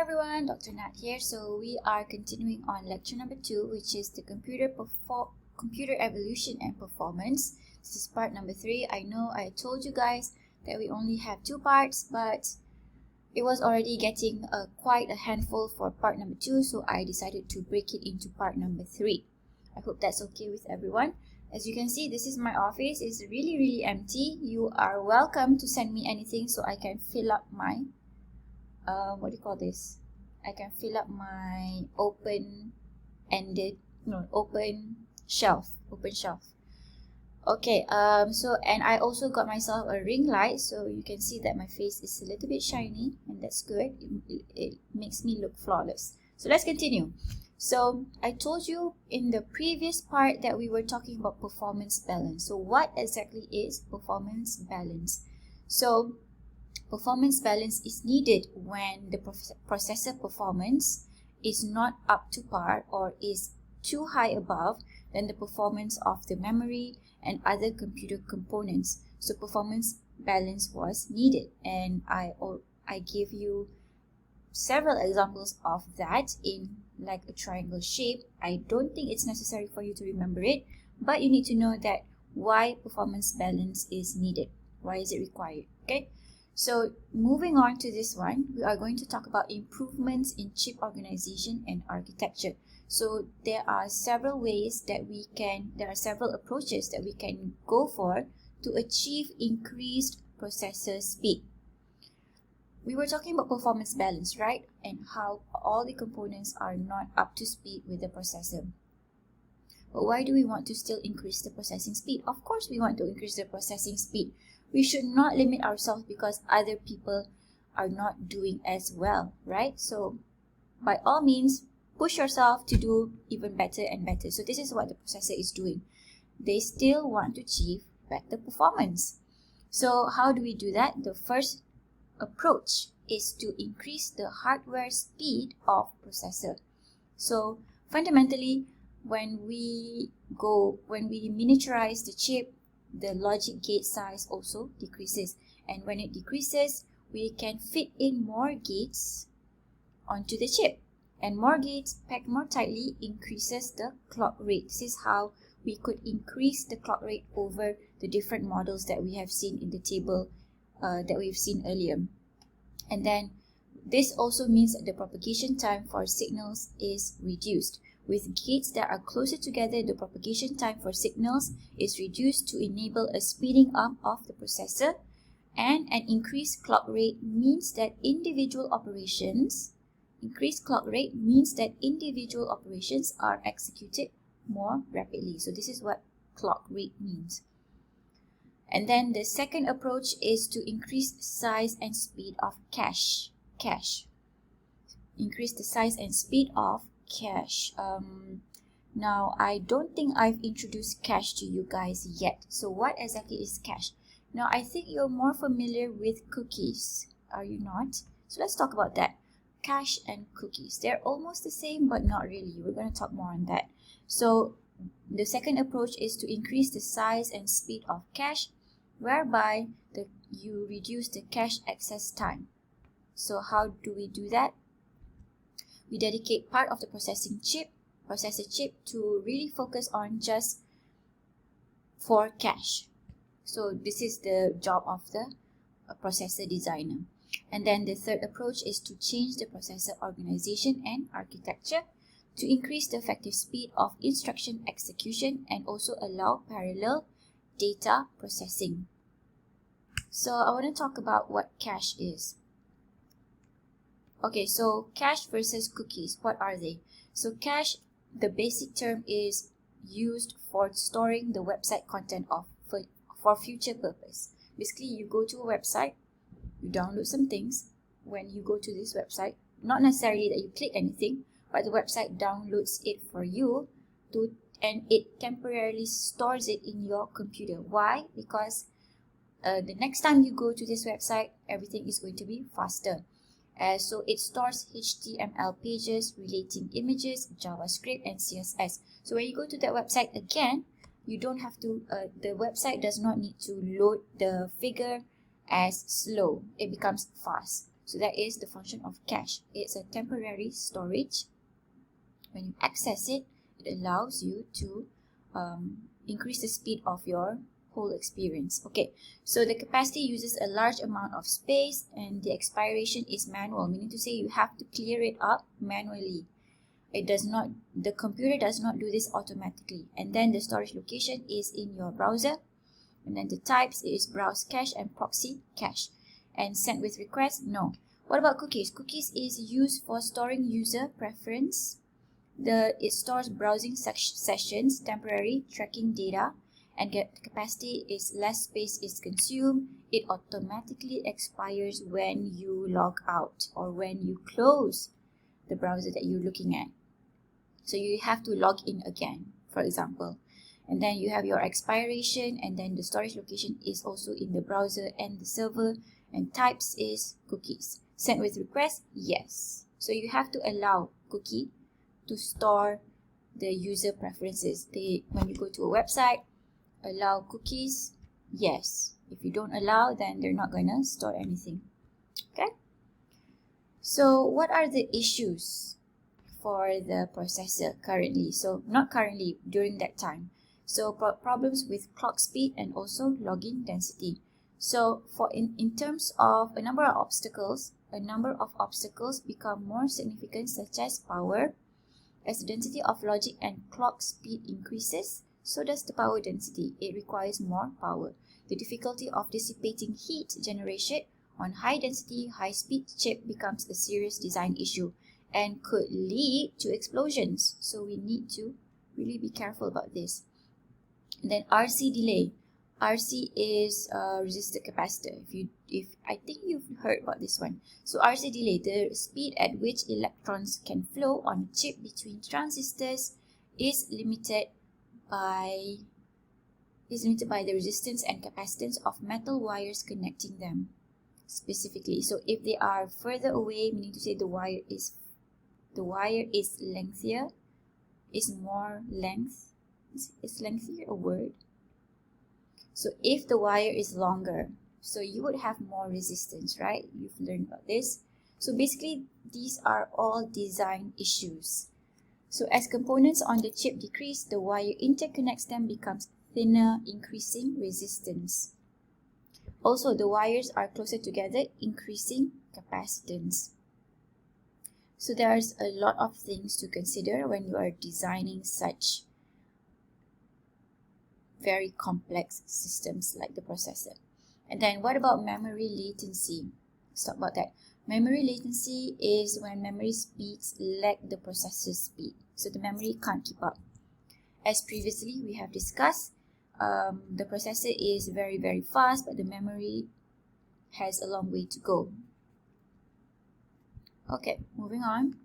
everyone, Dr. Nat here. So we are continuing on lecture number 2, which is the computer evolution and performance. This is part number 3. I know I told you guys that we only have 2 parts, but it was already getting quite a handful for part number 2, so I decided to break it into part number 3. I hope that's okay with everyone. As you can see, this is my office. It's really empty. You are welcome to send me anything so I can fill up my I can fill up my open shelf. Okay, and I also got myself a ring light, so you can see that my face is a little bit shiny, and that's good. It makes me look flawless. So let's continue. So I told you in the previous part that we were talking about performance balance. So what exactly is performance balance? So performance balance is needed when the processor performance is not up to par or is too high above than the performance of the memory and other computer components. So performance balance was needed, and I gave you several examples of that in like a triangle shape. I don't think it's necessary for you to remember it, but you need to know that why performance balance is needed. Why is it required? Okay. So moving on to this one, we are going to talk about improvements in chip organization and architecture. So there are several approaches that we can go for to achieve increased processor speed. We were talking about performance balance, right? And how all the components are not up to speed with the processor. But why do we want to still increase the processing speed? Of course we want to increase the processing speed. We should not limit ourselves because other people are not doing as well, right? So by all means, push yourself to do even better and better. So this is what the processor is doing. They still want to achieve better performance. So how do we do that? The first approach is to increase the hardware speed of processor. So fundamentally, when we miniaturize the chip, the logic gate size also decreases, and when it decreases, we can fit in more gates onto the chip, and more gates packed more tightly increases the clock rate. This is how we could increase the clock rate over the different models that we have seen in the table that we've seen earlier. And then this also means that the propagation time for signals is reduced. With gates that are closer together, the propagation time for signals is reduced to enable a speeding up of the processor, and an increased clock rate means that individual operations are executed more rapidly. So this is what clock rate means. And then the second approach is to increase size and speed of cache. Increase the size and speed of cache. Now I don't think I've introduced cache to you guys yet. So what exactly is cache? Now I think you're more familiar with cookies, are you not? So let's talk about that. Cache and cookies, they're almost the same but not really. We're going to talk more on that. So the second approach is to increase the size and speed of cache, whereby you reduce the cache access time. So how do we do that? We dedicate part of the processor chip to really focus on just for cache. So this is the job of the processor designer. And then the third approach is to change the processor organization and architecture to increase the effective speed of instruction execution and also allow parallel data processing. So I want to talk about what cache is. Okay, so cache versus cookies, what are they? So cache, the basic term, is used for storing the website content for future purpose. Basically, you go to a website, you download some things. When you go to this website, not necessarily that you click anything, but the website downloads it for you and it temporarily stores it in your computer. Why? Because the next time you go to this website, everything is going to be faster. So it stores HTML pages, relating images, JavaScript, and CSS. So when you go to that website again, you don't have to, the website does not need to load the figure as slow. It becomes fast. So that is the function of cache. It's a temporary storage. When you access it, it allows you to increase the speed of your whole experience. Okay, so the capacity uses a large amount of space and the expiration is manual, meaning to say you have to clear it up manually. The computer does not do this automatically. And then the storage location is in your browser. And then the types is browse cache and proxy cache. And send with request, no. What about cookies? Cookies is used for storing user preference. It stores browsing sessions, temporary tracking data, and capacity is less space is consumed. It automatically expires when you log out or when you close the browser that you're looking at. So you have to log in again, for example. And then you have your expiration, and then the storage location is also in the browser and the server, and types is cookies. Send with request, yes. So you have to allow cookie to store the user preferences. When you go to a website, allow cookies, yes. If you don't allow, then they're not going to store anything. Okay? So what are the issues for the processor currently? So not currently, during that time. So problems with clock speed and also login density. So in terms of a number of obstacles become more significant, such as power. As the density of logic and clock speed increases, so does the power density. It requires more power. The difficulty of dissipating heat generation on high density, high speed chip becomes a serious design issue and could lead to explosions. So we need to really be careful about this. And then RC delay. RC is resistor capacitor. I think you've heard about this one. So RC delay, the speed at which electrons can flow on a chip between transistors, is limited by the resistance and capacitance of metal wires connecting them specifically. So if they are further away, meaning to say the wire is lengthier, is more length. Is lengthier a word? So if the wire is longer, so you would have more resistance, right? You've learned about this. So basically, these are all design issues. So as components on the chip decrease, the wire interconnects them becomes thinner, increasing resistance. Also, the wires are closer together, increasing capacitance. So there's a lot of things to consider when you are designing such very complex systems like the processor. And then what about memory latency? Let's talk about that. Memory latency is when memory speeds lag the processor speed. So the memory can't keep up. As previously we have discussed, the processor is very, very fast, but the memory has a long way to go. Okay, moving on.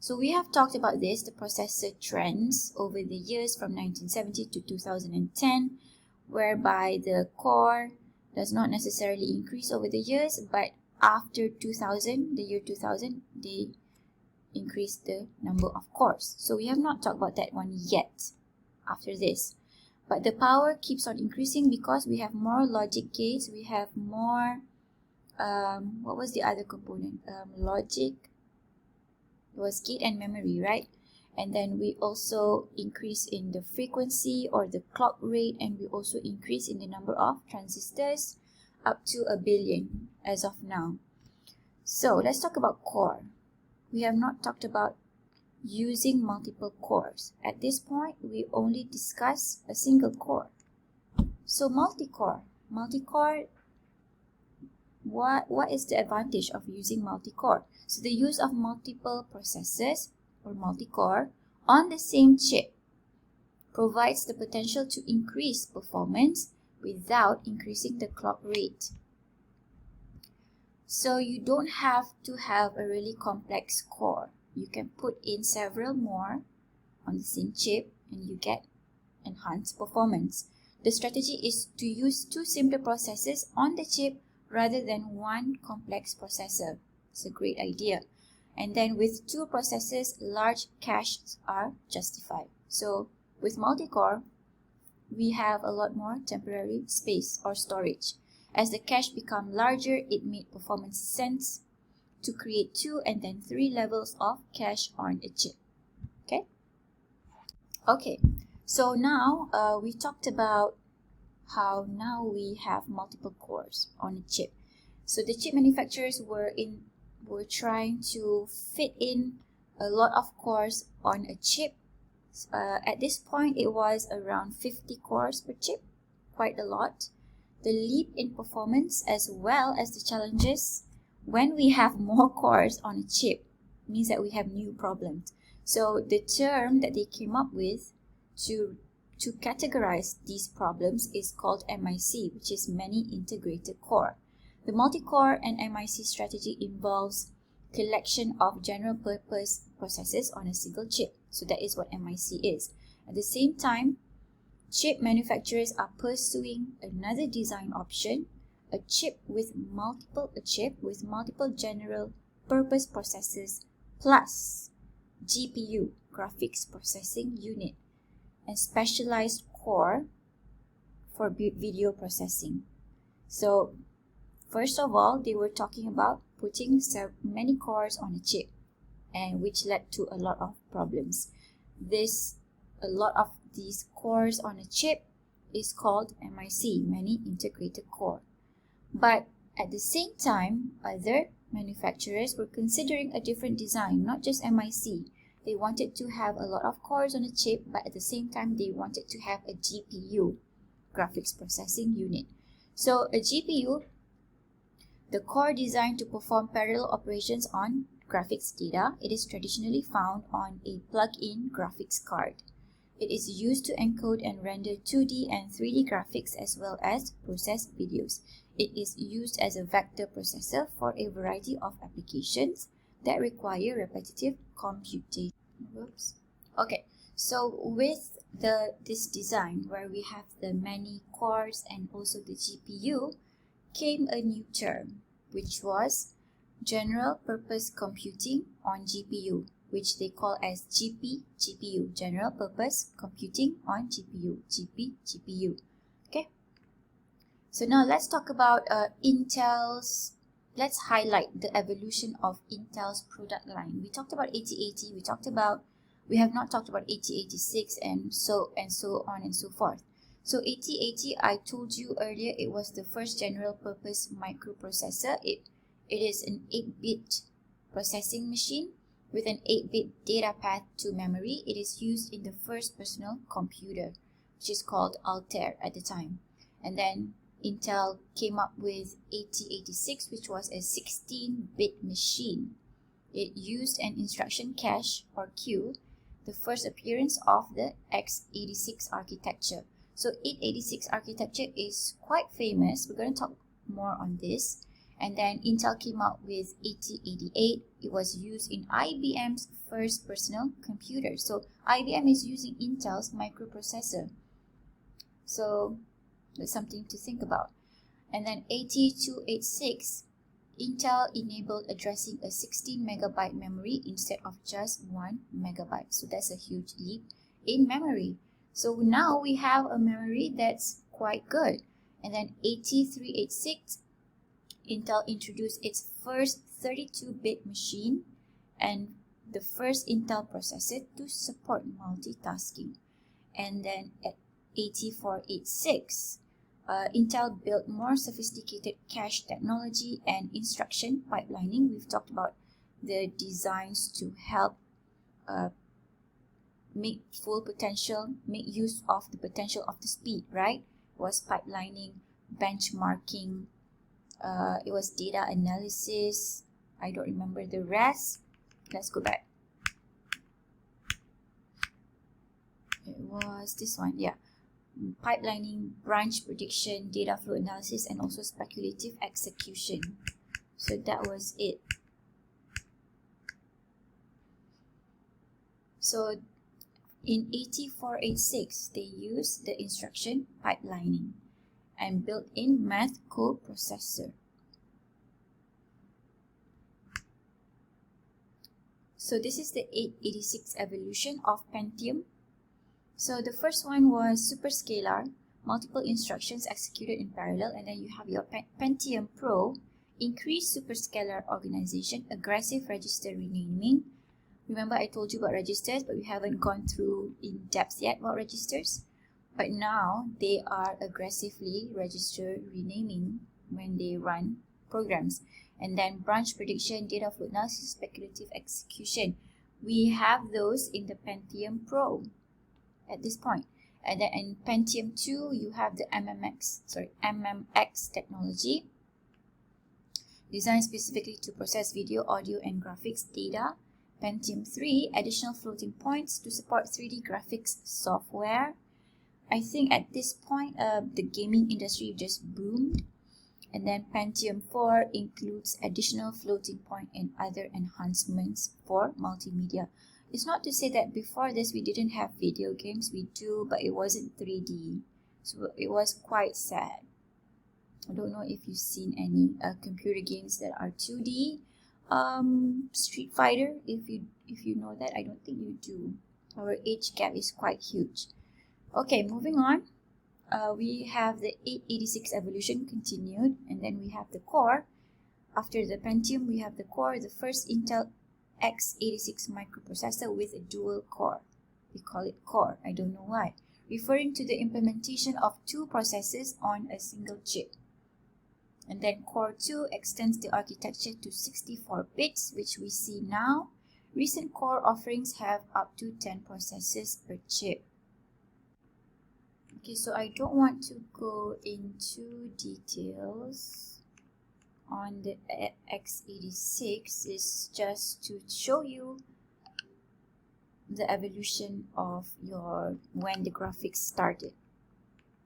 So we have talked about this, the processor trends over the years from 1970 to 2010, whereby the core does not necessarily increase over the years, but after 2000, the year 2000, they increased the number of cores. So we have not talked about that one yet after this. But the power keeps on increasing because we have more logic gates, we have more, what was the other component? Logic. It was gate and memory, right? And then we also increase in the frequency or the clock rate, and we also increase in the number of transistors up to 1 billion as of now. So let's talk about core. We have not talked about using multiple cores. At this point, we only discuss a single core. So multi-core, what is the advantage of using multi-core? So the use of multiple processors or multi-core on the same chip provides the potential to increase performance without increasing the clock rate. So you don't have to have a really complex core. You can put in several more on the same chip and you get enhanced performance. The strategy is to use 2 simpler processors on the chip rather than 1 complex processor. It's a great idea. And then with 2 processors, large caches are justified. So with multi-core, we have a lot more temporary space or storage. As the cache became larger, it made performance sense to create 2 and then 3 levels of cache on a chip. Okay, so now we talked about how now we have multiple cores on a chip. So the chip manufacturers were trying to fit in a lot of cores on a chip. At this point, it was around 50 cores per chip, quite a lot. The leap in performance as well as the challenges when we have more cores on a chip means that we have new problems. So the term that they came up with to categorize these problems is called MIC, which is Many Integrated Core. The multi-core and MIC strategy involves collection of general purpose processors on a single chip. So that is what MIC is. At the same time, chip manufacturers are pursuing another design option, a chip with multiple general purpose processors plus GPU, graphics processing unit, and specialized core for video processing. So first of all, they were talking about putting many cores on a chip, and which led to a lot of problems. A lot of these cores on a chip is called MIC, Many Integrated Core. But at the same time, other manufacturers were considering a different design, not just MIC. They wanted to have a lot of cores on a chip, but at the same time, they wanted to have a GPU, graphics processing unit. So a GPU, the core designed to perform parallel operations on graphics data, it is traditionally found on a plug-in graphics card. It is used to encode and render 2D and 3D graphics as well as process videos. It is used as a vector processor for a variety of applications that require repetitive computation. Oops. Okay, so with this design where we have the many cores and also the GPU, came a new term, which was general purpose computing on GPU, which they call as GPU, general purpose computing on GPU. Okay, so now let's talk about let's highlight the evolution of Intel's product line. We talked about 8080, we have not talked about 8086 and so on and so forth. So 8080, I told you earlier, it was the first general purpose microprocessor. It is an 8-bit processing machine with an 8-bit data path to memory. It is used in the first personal computer, which is called Altair at the time. And then Intel came up with 8086, which was a 16-bit machine. It used an instruction cache or queue, the first appearance of the x86 architecture. So 886 architecture is quite famous. We're going to talk more on this. And then Intel came out with 8088. It was used in IBM's first personal computer. So IBM is using Intel's microprocessor. So that's something to think about. And then 8286, Intel enabled addressing a 16 megabyte memory instead of just 1 megabyte. So that's a huge leap in memory. So now we have a memory that's quite good. And then 8386, Intel introduced its first 32-bit machine and the first Intel processor to support multitasking. And then at 8486, Intel built more sophisticated cache technology and instruction pipelining. We've talked about the designs to help make use of the potential of the speed, right? It was pipelining, benchmarking, it was data analysis. I don't remember the rest. Let's go back. It was this one, yeah. Pipelining, branch prediction, data flow analysis, and also speculative execution. So that was it. So in 8486, they used the instruction pipelining and built-in math coprocessor. So this is the 886 evolution of Pentium. So the first one was superscalar multiple instructions executed in parallel, and then you have your Pentium Pro, increased superscalar organization, aggressive register renaming. Remember I told you about registers, but we haven't gone through in depth yet about registers. But now they are aggressively register renaming when they run programs. And then branch prediction, data flow analysis, speculative execution. We have those in the Pentium Pro at this point. And then in Pentium 2, you have the MMX technology, designed specifically to process video, audio, and graphics data. Pentium 3, additional floating points to support 3D graphics software. I think at this point, the gaming industry just boomed. And then Pentium 4 includes additional floating point and other enhancements for multimedia. It's not to say that before this we didn't have video games. We do, but it wasn't 3D. So it was quite sad. I don't know if you've seen any computer games that are 2D. Street Fighter, if you know that, I don't think you do. Our age gap is quite huge. Okay, moving on. We have the 886 evolution continued, and then we have the core. After the Pentium, we have the core, the first Intel x86 microprocessor with a dual core. We call it core, I don't know why, referring to the implementation of two processors on a single chip. And then Core 2 extends the architecture to 64 bits, which we see now. Recent Core offerings have up to 10 processors per chip. Okay, so I don't want to go into details on the x86. It's just to show you the evolution of when the graphics started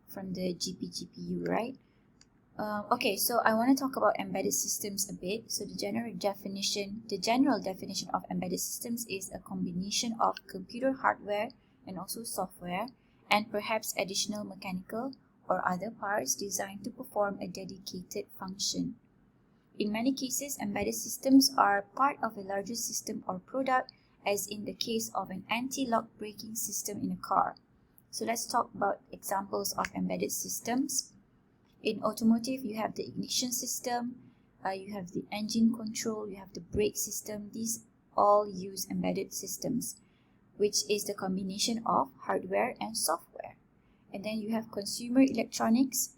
from the GPU, right? Okay, so I want to talk about embedded systems a bit. So the general definition of embedded systems is a combination of computer hardware and also software, and perhaps additional mechanical or other parts designed to perform a dedicated function. In many cases, embedded systems are part of a larger system or product, as in the case of an anti-lock braking system in a car. So let's talk about examples of embedded systems. In automotive, you have the ignition system, you have the engine control, you have the brake system. These all use embedded systems, which is the combination of hardware and software. And then you have consumer electronics.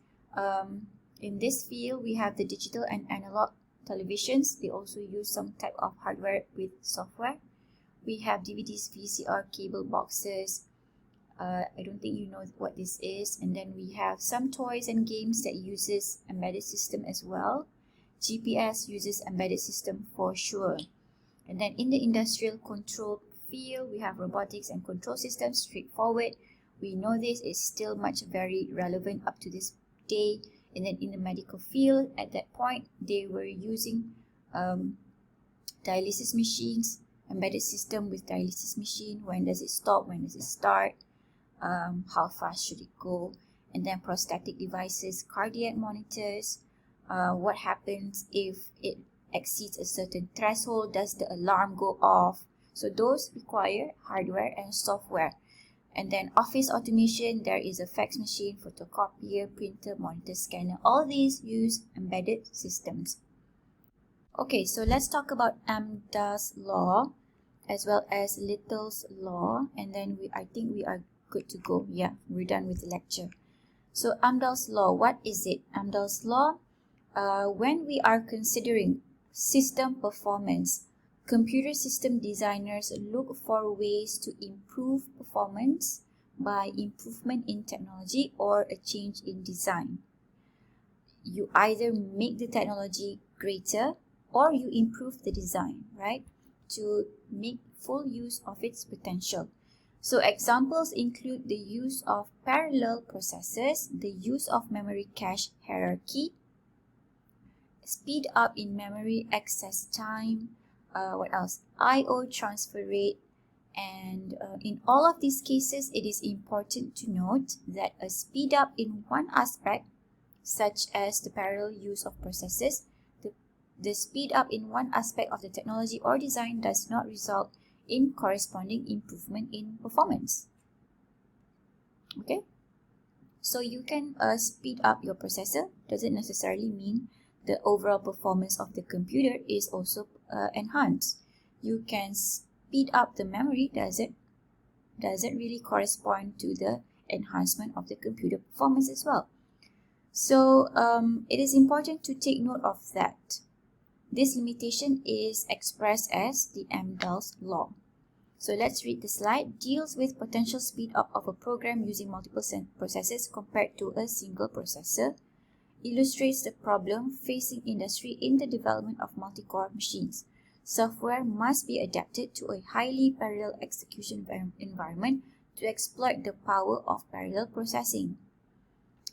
In this field, we have the digital and analog televisions. They also use some type of hardware with software. We have DVDs, VCR, cable boxes. I don't think you know what this is. And then we have some toys and games that uses embedded system as well. GPS uses embedded system for sure. And then in the industrial control field, we have robotics and control systems. Straightforward. We know this is still very relevant up to this day. And then in the medical field, at that point, they were using dialysis machines, embedded system with dialysis machine. When does it stop? When does it start? How fast should it go? And then prosthetic devices, cardiac monitors. What happens if it exceeds a certain threshold? Does the alarm go off? So those require hardware and software. And then office automation, there is a fax machine, photocopier, printer, monitor, scanner. All these use embedded systems. Okay, so let's talk about Amdahl's law as well as Little's law, and then I think we are good to go. Yeah, we're done with the lecture. So Amdahl's law, what is it? Amdahl's law, when we are considering system performance, computer system designers look for ways to improve performance by improvement in technology or a change in design. You either make the technology greater or you improve the design, right, to make full use of its potential. So examples include the use of parallel processors, the use of memory cache hierarchy, speed up in memory access time, what else? I/O transfer rate. And in all of these cases, it is important to note that a speed up in one aspect, such as the parallel use of processors, the speed up in one aspect of the technology or design does not result in corresponding improvement in performance. Okay, So you can speed up your processor. Doesn't necessarily mean the overall performance of the computer is also enhanced. You can speed up the memory. Doesn't really correspond to the enhancement of the computer performance as well. So it is important to take note of that. This limitation is expressed as the Amdahl's law. So let's read the slide. Deals with potential speed up of a program using multiple processors compared to a single processor. Illustrates the problem facing industry in the development of multi-core machines. Software must be adapted to a highly parallel execution environment to exploit the power of parallel processing.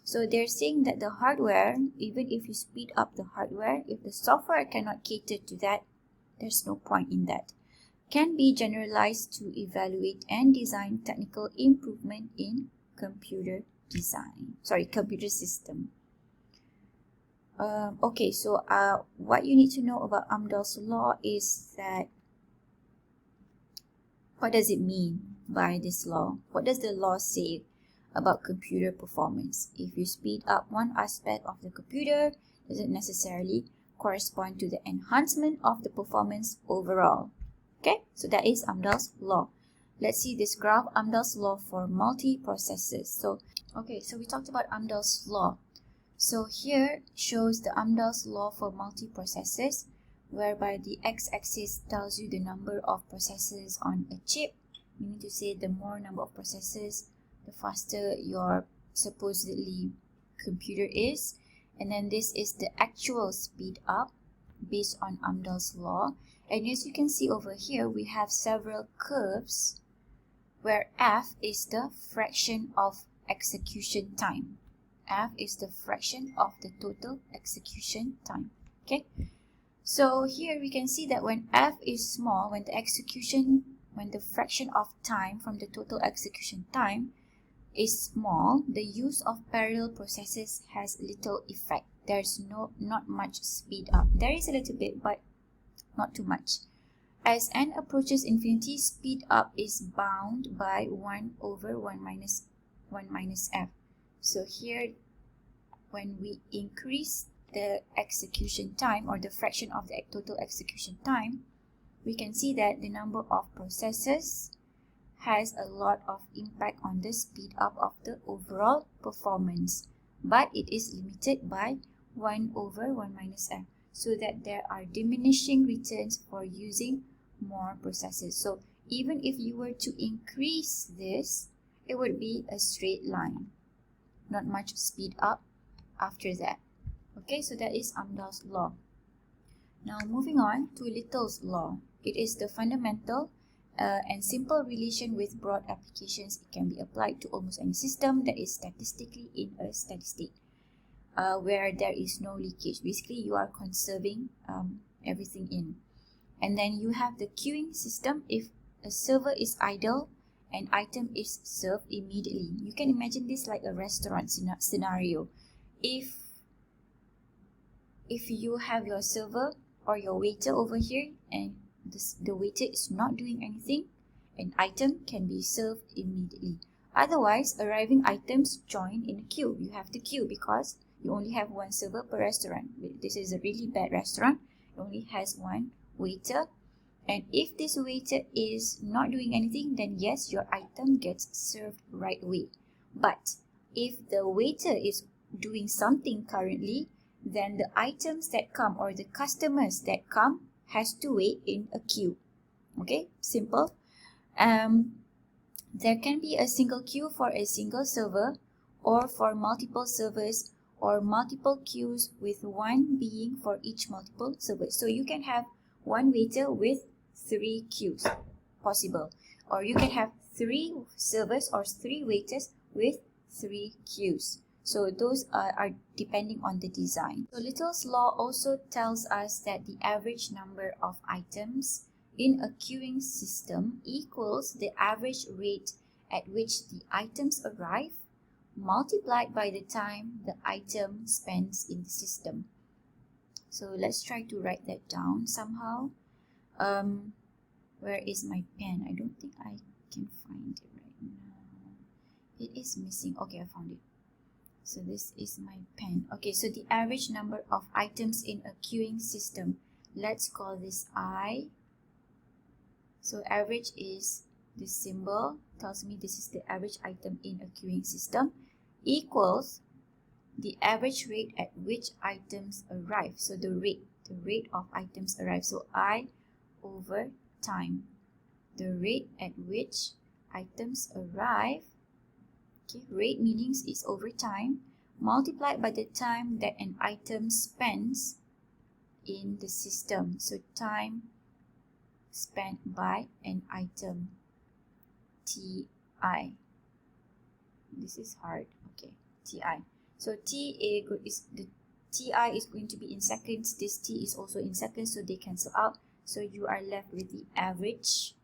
So they're saying that the hardware, even if you speed up the hardware, if the software cannot cater to that, there's no point in that. Can be generalized to evaluate and design technical improvement in computer system. Okay, so what you need to know about Amdahl's law is that what does it mean by this law? What does the law say about computer performance? If you speed up one aspect of the computer, does it necessarily correspond to the enhancement of the performance overall? Okay, so that is Amdahl's law. Let's see this graph, Amdahl's law for multiprocessors. So we talked about Amdahl's law. So here shows the Amdahl's law for multiprocessors, whereby the x-axis tells you the number of processors on a chip, meaning to say the more number of processors, the faster your supposedly computer is. And then this is the actual speed up based on Amdahl's law. And as you can see over here, we have several curves where f is the fraction of execution time. F is the fraction of the total execution time. Okay, so here we can see that when f is small, when the fraction of time from the total execution time is small, the use of parallel processes has little effect. There's not much speed up. There is a little bit, but not too much. As n approaches infinity, speed up is bound by 1 over 1 minus f. So here, when we increase the execution time or the fraction of the total execution time, we can see that the number of processors has a lot of impact on the speed up of the overall performance, but it is limited by 1 over 1 minus f, so that there are diminishing returns for using more processors. So even if you were to increase this, it would be a straight line, not much speed up after that. Okay, so that is Amdahl's law. Now moving on to Little's law. It is the fundamental and simple relation with broad applications. It can be applied to almost any system that is statistically in a steady state, where there is no leakage. Basically, you are conserving everything in. And then you have the queuing system. If a server is idle, an item is served immediately. You can imagine this like a restaurant scenario. If you have your server or your waiter over here and the waiter is not doing anything, an item can be served immediately. Otherwise, arriving items join in a queue. You have to queue because you only have one server per restaurant. This is a really bad restaurant. It only has one waiter. And if this waiter is not doing anything, then yes, your item gets served right away. But if the waiter is doing something currently, then the items that come or the customers that come has to wait in a queue. Okay, simple. There can be a single queue for a single server or for multiple servers or multiple queues with one being for each multiple server. So you can have one waiter with 3 queues possible, or you can have 3 servers or 3 waiters with 3 queues. So those are depending on the design. So Little's law also tells us that the average number of items in a queuing system equals the average rate at which the items arrive multiplied by the time the item spends in the system. So let's try to write that down somehow. Where is my pen? I don't think I can find it right now. It is missing. Okay, I found it. So this is my pen. Okay, so the average number of items in a queuing system. Let's call this I. So average is this symbol, tells me this is the average item in a queuing system, equals the average rate at which items arrive. So the rate of items arrive. So I over time, the rate at which items arrive. Okay, rate meanings is over time, multiplied by the time that an item spends in the system. So time spent by an item, TI. This is hard. Okay, TI. So TI is going to be in seconds. This T is also in seconds, so they cancel out. So you are left with the average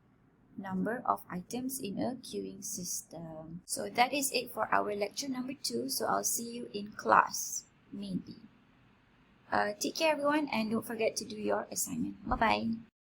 number of items in a queuing system. So that is it for our lecture number 2. So I'll see you in class, maybe. Take care everyone, and don't forget to do your assignment. Bye-bye.